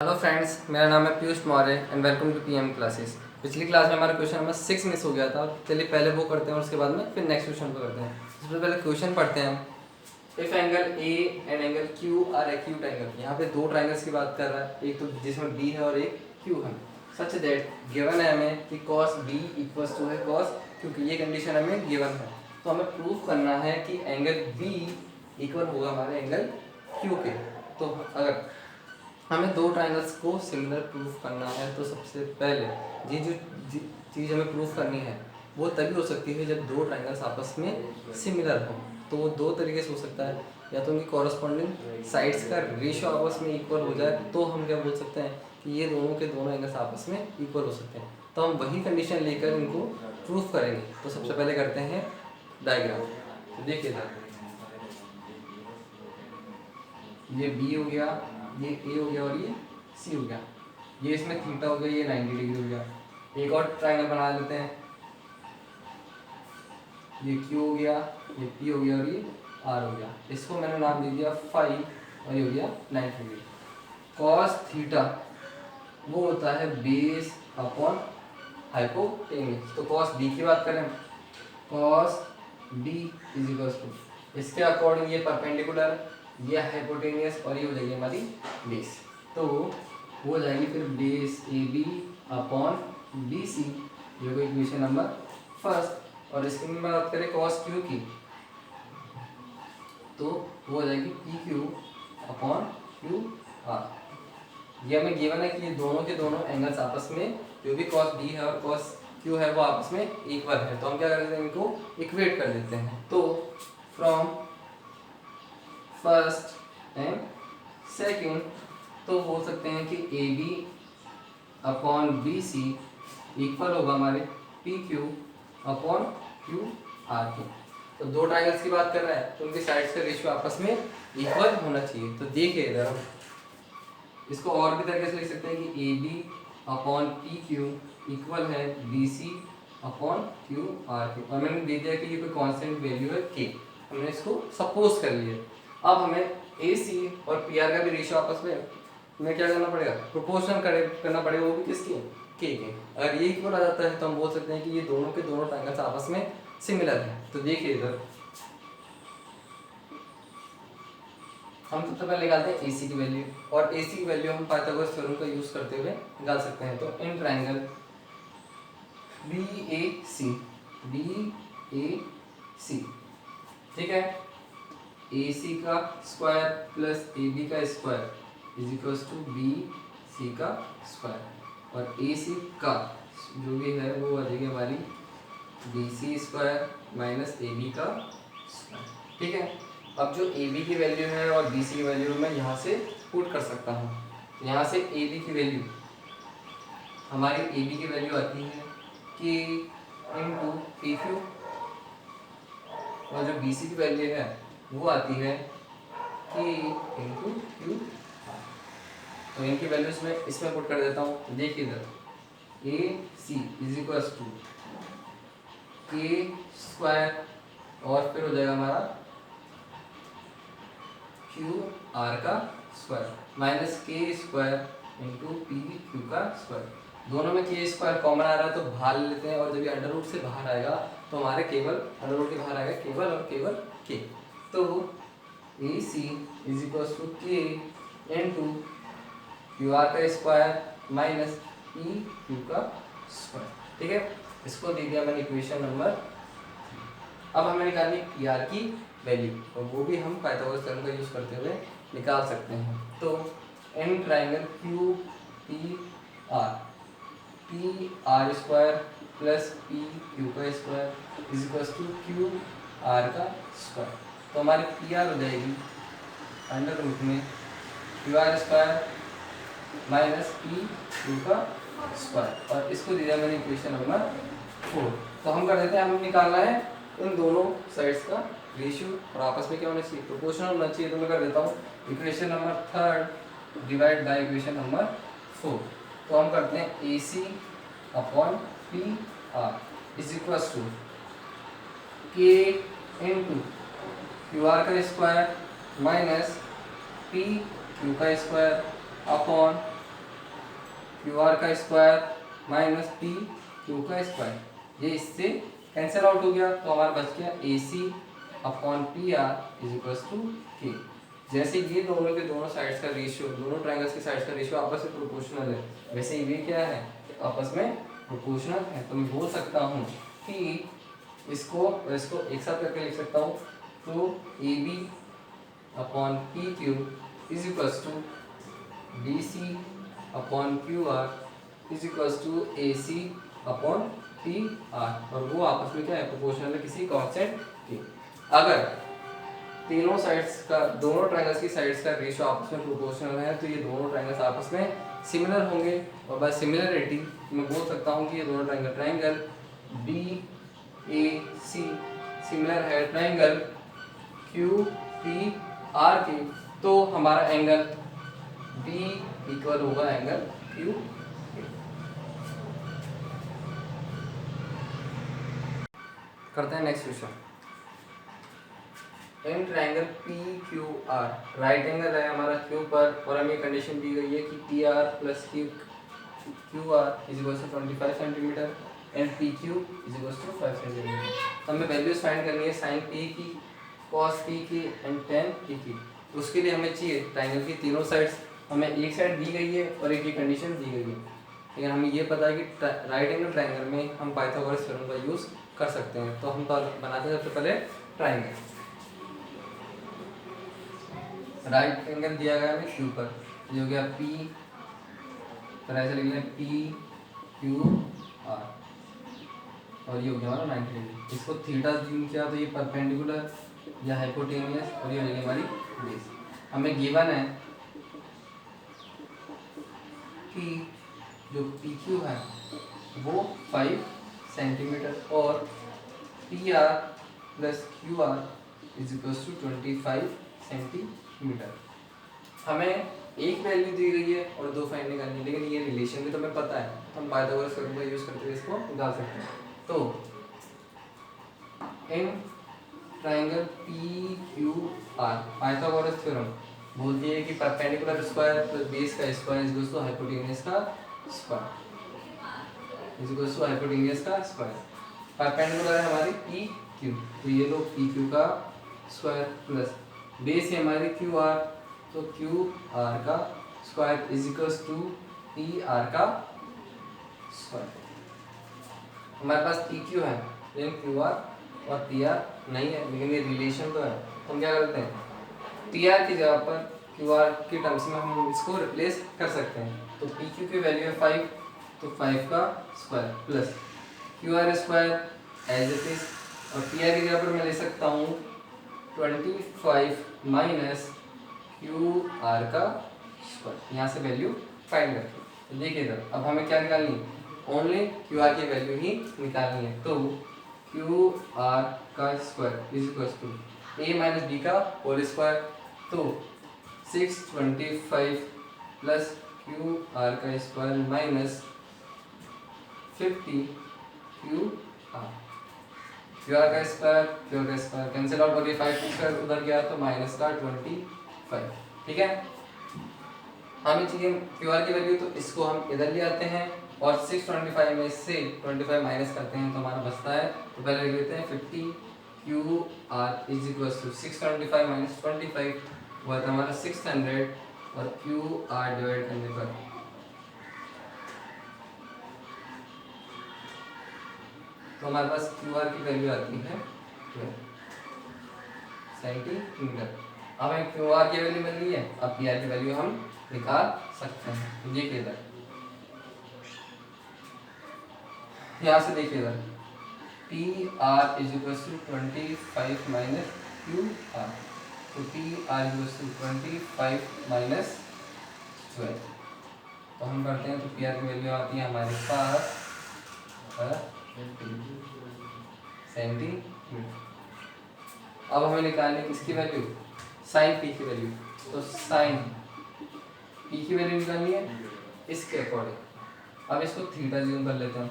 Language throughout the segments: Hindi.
हेलो फ्रेंड्स, मेरा नाम है Piyush Maurya and welcome to PM classes. पिछली क्लास में हमारा क्वेश्चन नंबर 6 मिस हो गया था। चलिए पहले वो करते हैं और उसके बाद में फिर नेक्स्ट क्वेश्चन को करते हैं। सबसे पहले क्वेश्चन पढ़ते हैं हम। If angle A and angle Q R acute angle, यहाँ पे दो ट्राइंगल्स की बात कर रहा है, एक तो जिसमें बी है और एक क्यू है। सच दैट गिवन है हमें कि कॉस बी इक्वल्स टू है कॉस, क्योंकि ये कंडीशन हमें गिवन है। तो हमें प्रूव करना है कि एंगल बी इक्वल होगा हमारे एंगल क्यू के। तो अगर हमें दो ट्राइंगल्स को सिमिलर प्रूफ करना है तो सबसे पहले ये जो चीज़ हमें प्रूफ करनी है वो तभी हो सकती है जब दो ट्राइंगल्स आपस में सिमिलर हो। तो वो दो तरीके से हो सकता है, या तो उनकी कॉरस्पॉन्डिंग साइड्स का रेशियो आपस में इक्वल हो जाए तो हम क्या बोल सकते हैं कि ये दोनों के दोनों एंगल्स आपस में इक्वल हो सकते हैं। तो हम वही कंडीशन लेकर इनको प्रूफ करेंगे। तो सबसे पहले करते हैं डायग्राम। तो देखिए सर, ये बी हो गया, ये ए हो गया और ये सी हो गया। ये इसमें थीटा हो गया, ये 90 डिग्री हो गया। एक और ट्रायंगल बना लेते हैं। ये क्यू हो गया, ये पी हो गया और ये आर हो गया। इसको मैंने नाम दे दिया फाई और ये हो गया 90 डिग्री। कॉस थीटा वो होता है बेस अपॉन हाइपोटेन्यूज। तो कॉस बी की बात करें, cos B is equals to, इसके अकॉर्डिंग ये परपेंडिकुलर, ये हाइपोटेनियस और ये हो जाएगी हमारी बेस। तो वो हो जाएगी फिर base A B upon B C, ये होगी इक्वेशन नंबर फर्स्ट। और इसकी में बात करें कॉस क्यू की, तो वो हो जाएगी P Q upon Q are. ये हमें गिवन है कि ये दोनों के दोनों एंगल्स आपस में, जो भी कॉस बी है और कॉस क्यू है वो आपस में इक्वल है। तो हम क्या कर देते हैं, इनको इक्वेट कर देते हैं। तो फ्रॉम फर्स्ट एंड सेकेंड तो बोल सकते हैं कि A B upon B C equal होगा हमारे P Q upon Q R के। तो दो ट्राइंगल्स की बात कर रहा है तो उनके साइड्स का रेशियो आपस में इक्वल होना चाहिए। तो देखिए इधर हम इसको और भी तरीके से लिख सकते हैं कि A B upon P Q equal है B C upon Q R के। और मैंने दे दिया कि ये कोई कांस्टेंट वैल्यू है के, हमने इसको सपोज कर लिया। अब हमें ए सी और पी आर का भी रेशियो आपस में क्या करना पड़ेगा, प्रोपोर्शन करना पड़ेगा, वो भी किसके, के। अगर ये इक्वल आ जाता है तो हम बोल सकते हैं कि ये दोनों के दोनों ट्रायंगल्स आपस में सिमिलर हैं। तो देखिए इधर हम सबसे पहले निकालते हैं AC की वैल्यू, और AC की वैल्यू हम पाइथागोरस थ्योरम का यूज करते हुए निकाल सकते हैं। तो इन ट्रायंगल BAC, ठीक है, AC का स्क्वायर प्लस AB का square is equals to BC का स्क्वायर, और AC का जो भी है वो आ जाएगी हमारी BC स्क्वायर माइनस AB का स्क्वायर। ठीक है, अब जो AB की वैल्यू है और BC की वैल्यू मैं यहाँ से पुट कर सकता हूँ। यहाँ से AB की वैल्यू, हमारी AB की वैल्यू आती है K इंटू पी क्यू, और जो BC की वैल्यू है वो आती है K इंटू क्यू। तो इनकी वैल्यूज मैं इसमें पुट कर देता हूँ। देखिए इधर AC is equals to K square और फिर हो जाएगा हमारा क्यू आर का square minus K square into P Q का स्क्वायर। दोनों में के स्क्वायर कॉमन आ रहा है तो बाहर ले लेते हैं, और जब ये अंडर रूट से बाहर आएगा तो हमारे केवल अंडर रूट के बाहर आएगा केवल और केवल के। तो ए सी is equal to K into Q R का स्क्वायर माइनस पी क्यू का स्क्वायर। ठीक है, इसको दे दिया मैंने इक्वेशन नंबर। अब हमें निकालनी पी आर की वैल्यू, और वो भी हम पाइथागोरस थ्योरम का यूज करते हुए निकाल सकते हैं। तो in triangle Q P R square plus P Q का square is equal to Q R का स्क्वायर। तो हमारी पी आर हो जाएगी अंडर रूट में Q R square minus P Q का स्क्वायर, और इसको दिया मैंने इक्वेशन नंबर 4। तो हम कर देते हैं, हमें निकालना है इन दोनों साइड्स का रेशियो और आपस में क्या होना चाहिए, प्रोपोर्शनल होना चाहिए। तो मैं कर देता हूँ equation number 3 divide by equation number 4। तो हम करते हैं A C upon P R is equal to K into Q R का स्क्वायर माइनस पी क्यू का स्क्वायर अपॉन क्यू आर का स्क्वायर माइनस पी क्यू का स्क्वायर, ये इससे कैंसिल आउट हो गया तो हमारा बच गया A C upon P R is equal to K. जैसे ये दोनों के दोनों साइड्स का रेशियो, दोनों ट्रायंगल्स के साइड्स का रेशियो आपस में प्रोपोर्शनल है, वैसे ये क्या है, आपस में प्रोपोर्शनल है। तो मैं बोल सकता हूँ कि इसको एक साथ करके लिख सकता हूँ, तो A B upon P Q is equal to B C upon Q R is equal to A C upon P R, और वो आपस में क्या है, प्रोपोर्शनल है किसी कांस्टेंट के। अगर तीनों साइड्स का, दोनों ट्रायंगल्स की साइड्स का रेशियो आपस में प्रोपोर्शनल है तो ये दोनों ट्रायंगल्स आपस में सिमिलर होंगे, और बाय सिमिलरिटी मैं बोल सकता हूँ कि ये दोनों ट्रायंगल बी ए सी सिमिलर है ट्रायंगल क्यू पी आर के। तो हमारा एंगल बी इक्वल होगा एंगल क्यू। करते हैं next question. In triangle P Q are right angle है हमारा क्यू पर, और हमें कंडीशन दी गई है कि P R plus Q R is equal to 25 centimetre and P Q is equal to 5 centimetre. तो हमें वैल्यूज फाइंड करनी है साइन पी की, कॉस पी की एंड टेन पी की। तो उसके लिए हमें चाहिए ट्रायंगल की तीनों साइड्स, हमें एक साइड दी गई है और एक ये कंडीशन दी गई है, लेकिन हमें ये पता है कि राइट एंगल ट्रायंगल में हम पाइथागोरस थ्योरम का यूज़ कर सकते हैं। तो हम बनाते हैं सबसे पहले ट्रायंगल। राइट एंगल दिया गया है क्यू पर, ये हो गया पी, फिर ऐसे लिख लें पी क्यू आर, और ये हो गया हमारा 90 डिग्री। इसको थीटा यूज किया तो ये परपेंडिकुलर या हाइपोटेनियस, और ये हो जाएगी हमारी बेस। हमें गिवन है कि जो पी क्यू है वो 5 सेंटीमीटर और P R plus Q R is equal to 25 centimetre. हमें एक वैल्यू दी गई है और दो फाइंड निकालनी है, लेकिन ये रिलेशन भी तो हमें पता है, तो हम पाइथागोरस थ्योरम का यूज करते हुए इसको निकाल सकते हैं। तो in triangle P Q R Pythagoras theorem बोलती है कि परपेंडिकुलर स्क्वायर प्लस बेस का square is equal to hypotenuse का square is equal to hypotenuse का स्क्वायर। परपेंडिकुलर है हमारी पी क्यू, तो ये लो पी क्यू का स्क्वायर प्लस बेस है हमारी क्यू आर, तो क्यू आर का square is equal to P R का स्क्वायर। हमारे पास पी क्यू है लेकिन क्यू आर और पी आर नहीं है, लेकिन ये रिलेशन तो है। तो हम क्या करते हैं, पी आर की जगह पर क्यू आर के टर्म्स में हम इसको रिप्लेस कर सकते हैं। तो पी क्यू की वैल्यू है 5, तो 5 का square plus Q R square as it is, और पी आर की जगह पर मैं ले सकता हूँ 25 माइनस क्यू आर का स्क्वायर। यहाँ से वैल्यू फाइंड करते हैं। तो देखिए इधर अब हमें क्या निकालनी है, ओनली क्यू आर की वैल्यू ही निकालनी है। तो क्यू आर का square is equal to A minus B का होल स्क्वायर, तो 625 प्लस क्यू आर का स्क्वायर माइनस 50 क्यू आर का स्क्वायर कैंसिल आउट हो गया, 5 स्क्वायर उधर गया तो माइनस का 25। ठीक है, हमें चाहिए क्यू आर की वैल्यू, तो इसको हम इधर ले आते हैं और 625 में से 25 माइनस करते हैं तो हमारा बचता है, तो पहले लिख लेते हैं 50 Q R is equal to 625 minus 25 हुआ था हमारा 600, और क्यू आर डिवाइड करने पर तो हमारे पास क्यू आर की वैल्यू आती है 12 सेंटीमीटर। अब हमें क्यू आर की वैल्यू मिल गई है, अब पी आर की वैल्यू हम निकाल सकते हैं। देखिए इधर, यहाँ से देखिए इधर P R is equal to 25 minus Q R, तो P R is equal to 25 minus 12। तो हम करते हैं, तो पी आर की वैल्यू आती है हमारे पास सेंटीमीटर। अब हमें निकालनी है किसकी वैल्यू, साइन पी की वैल्यू। तो साइन पी की वैल्यू निकालनी है इसके अकॉर्डिंग। अब इसको थीटा यूज कर लेते हैं।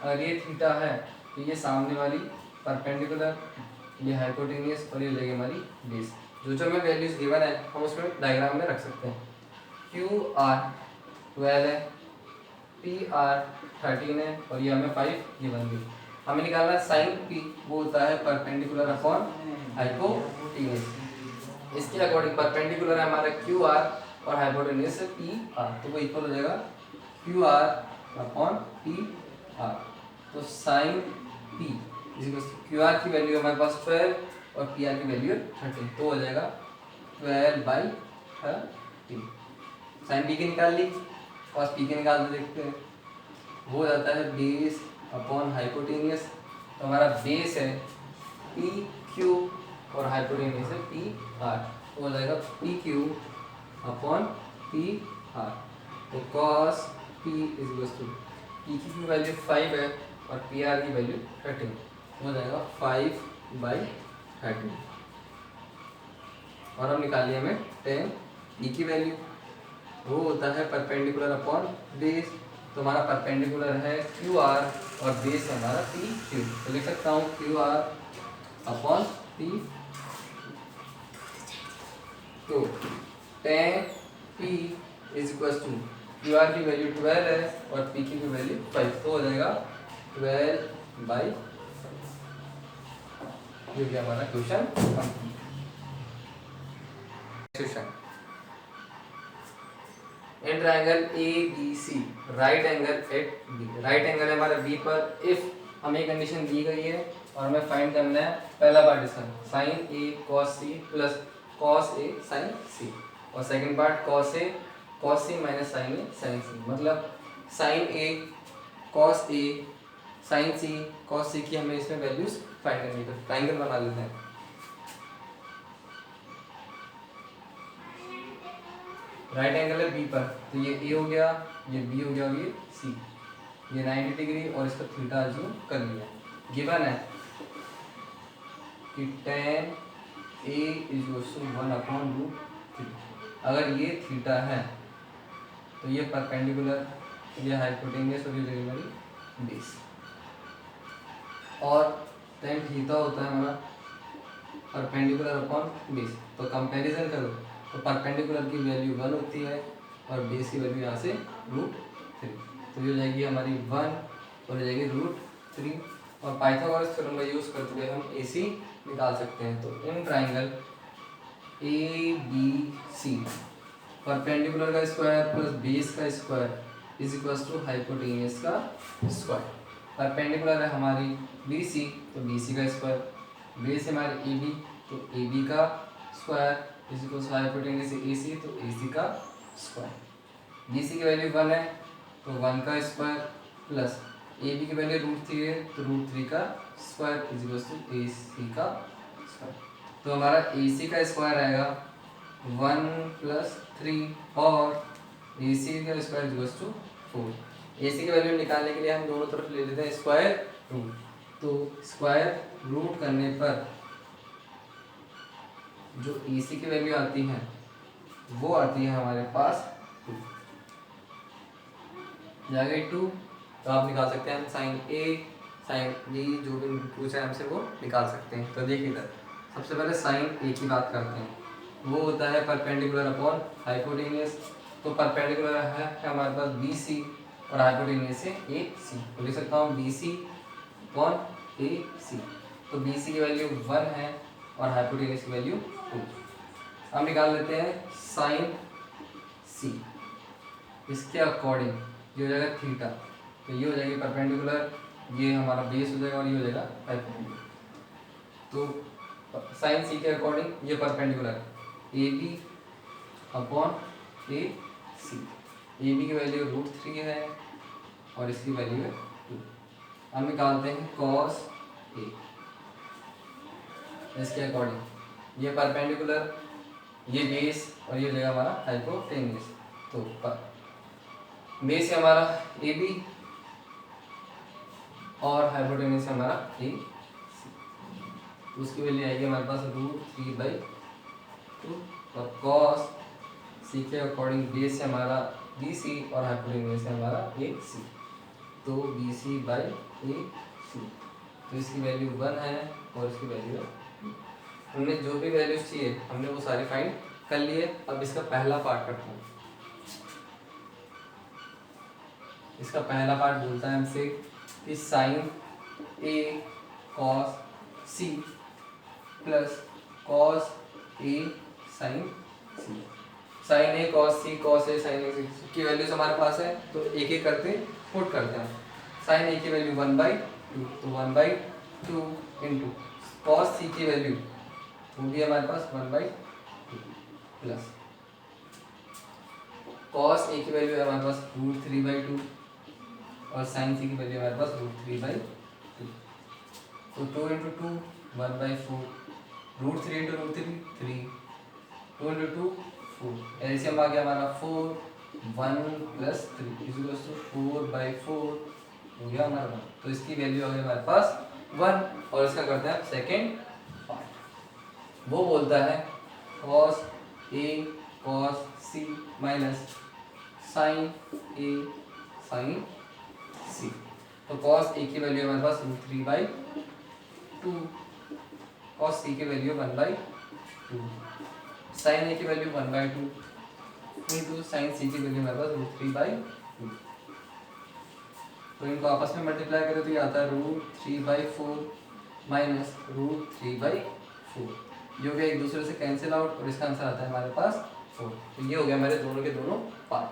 अगर ये थीटा है तो ये सामने वाली परपेंडिकुलर, ये हाइपोटेनियस, और ये लगेगी हमारी बेस। जो हमें वैल्यूज गिवन है हम उसमें डायग्राम में रख सकते हैं। क्यू आर 12 है, पी आर 13 है और ये हमें 5 ये बन गई। हमें निकालना है साइन पी, वो होता है परपेंडिकुलर अपॉन हाइपोटेन्यूज। इसके अकॉर्डिंग परपेंडिकुलर है हमारा क्यू आर और हाइपोटेन्यूज है पी आर, तो वो इक्वल हो जाएगा Q R upon P R. तो साइन पी क्यू आर की वैल्यू हमारे पास 12 और पी आर की वैल्यू 13, तो हो जाएगा 12/13। साइन पी की निकाल ली, कॉस पी के निकाल दे देखते हैं। वो हो जाता है बेस अपॉन हाइपोटेनियस, तो हमारा बेस है पी क्यू और हाइपोटेनियस है पी आर, तो हो जाएगा P Q upon P R. तो cos P is equal to P की वैल्यू 5 है और पी आर की वैल्यू 13, हो जाएगा 5/13। और हम निकालिए हमें tan ई की वैल्यू, वो होता है परपेंडिकुलर अपॉन बेस, तो हमारा परपेंडिकुलर है क्यू आर और बेस है हमारा पी क्यू, तो लिख सकता हूँ क्यू आर अपॉन पी। तो tan P is equal to Q R की वैल्यू 12 है और पी की वैल्यू 5, तो हो जाएगा 12/5। ये गया हमारा question complete. Question in triangle A B C right angle at B, right angle है हमारा बी पर, इफ हमें कंडीशन दी गई है और हमें फाइंड करना है पहला पार्ट इसका sign A cos C plus cos A sign सी, और सेकंड पार्ट कॉस सी माइनस साइन ए साइन सी, मतलब sign A cos A sign C cos सी की हमें इसमें वैल्यूज फाइंड करनी है। ट्रायंगल बना लेते हैं। राइट एंगल है बी पर, तो ये ए हो गया, ये बी हो गया और ये सी, ये 90 डिग्री और इसका थीटा अज्यूम कर लिया। गिवन है कि tan A इज 1/√3, अगर ये थीटा है तो ये परपेंडिकुलर, ये हाइपोटेन्यूज और ये हमारी बेस, और tan थीटा होता है हमारा परपेंडिकुलर अपॉन बेस, तो कंपैरिजन करो तो परपेंडिकुलर की वैल्यू 1 होती है और बेस की वैल्यू यहाँ से √3, तो ये हो जाएगी हमारी 1 और हो जाएगी √3, और पाइथागोरस थ्योरम का यूज़ करते हुए हम AC निकाल सकते हैं। तो in triangle A B C perpendicular का स्क्वायर प्लस बेस का square is equal to hypotenuse का स्क्वायर। परपेंडिकुलर है हमारी BC, तो BC का स्क्वायर, बेस है हमारी AB, तो AB का square is equal to hypotenuse AC, तो AC का स्क्वायर। BC की वैल्यू 1 है तो 1 का स्क्वायर प्लस AB की वैल्यू √3 है तो √3 का square is equal to AC का स्क्वायर। तो हमारा AC का स्क्वायर आएगा 1 + 3 और AC का square is equal to 4। AC की वैल्यू निकालने के लिए हम दोनों तरफ ले लेते हैं स्क्वायर रूट, तो स्क्वायर रूट करने पर जो AC की वैल्यू आती है वो आती है हमारे पास 2, जाएगा 2, तो आप निकाल सकते हैं साइन A साइन B, जो भी पूछा है हमसे वो निकाल सकते हैं। तो देखिए इधर सबसे पहले साइन A की बात करते हैं, वो होता है परपेंडिकुलर अपॉन हाइपोटेनियस, तो परपेंडिकुलर है हमारे पास BC और हाइपोटेनियस है AC, तो लिख सकता हूँ BC अपॉन AC, तो BC की वैल्यू 1 है और हाइपोटेनियस की वैल्यू 2। अब निकाल लेते हैं साइन C, इसके अकॉर्डिंग ये हो जाएगा थीटा, तो ये हो जाएगी परपेंडिकुलर, ये हमारा बेस हो जाएगा और ये हो जाएगा हाइपोटेन्यूज। तो साइन C के अकॉर्डिंग ये perpendicular AB upon AC, AB की वैल्यू √3 है और इसकी वैल्यू है 2। अब निकालते हैं कॉस A, इसके अकॉर्डिंग ये परपेंडिकुलर, ये बेस और ये हो जाएगा हमारा हाइपोटेन्यूज। तो बेस है हमारा AB और हाइपोटेन्यूज है हमारा AC, उसकी वैल्यू आएगी हमारे पास √3/2, और कॉस C के अकॉर्डिंग बेस है हमारा BC और हाइपोटेन्यूज है हमारा AC, तो BC/AC, तो इसकी वैल्यू 1 है और इसकी वैल्यू है 2। हमने जो भी वैल्यूज चाहिए हमने वो सारी फाइंड कर लिए। अब इसका पहला पार्ट करते हैं। इसका पहला पार्ट बोलता है हमसे कि sign A cos C plus cos A sign C. Sign A cos C, cos A sign ए सी की वैल्यूज हमारे पास है, तो एक एक करते पुट करते हैं। साइन ए की वैल्यू 1/2, तो 1/2 इंटू कॉस सी की वैल्यू वो भी हमारे पास 1/2 प्लस कॉस ए की वैल्यू है हमारे पास √3/2 और साइन सी की वैल्यू हमारे पास √3/2। तो 2 इंटू 2 1/4, √3 इंटू √3 3, 2 इंटू 2 4। एलसीएम आ गया हमारा 4, 1 प्लस 3 इक्वल्स टू 4/4 हो गया हमारा 1। तो इसकी वैल्यू आ गई हमारे पास 1। और इसका करते हैं सेकेंड पार्ट। वो बोलता है cos A cos C minus sign A sign सी। तो कॉस ए की वैल्यू हमारे पास √3/2, कॉस सी की वैल्यू 1/2, साइन ए की वैल्यू 1/2 इंटू साइन सी की वैल्यू हमारे पास √3/2। तो इनको आपस में मल्टीप्लाई करें तो ये आता है √3/4 माइनस √3/4, जो कि एक दूसरे से कैंसिल आउट, और इसका आंसर आता है हमारे पास 4। तो ये हो गया हमारे दोनों के दोनों पार्ट।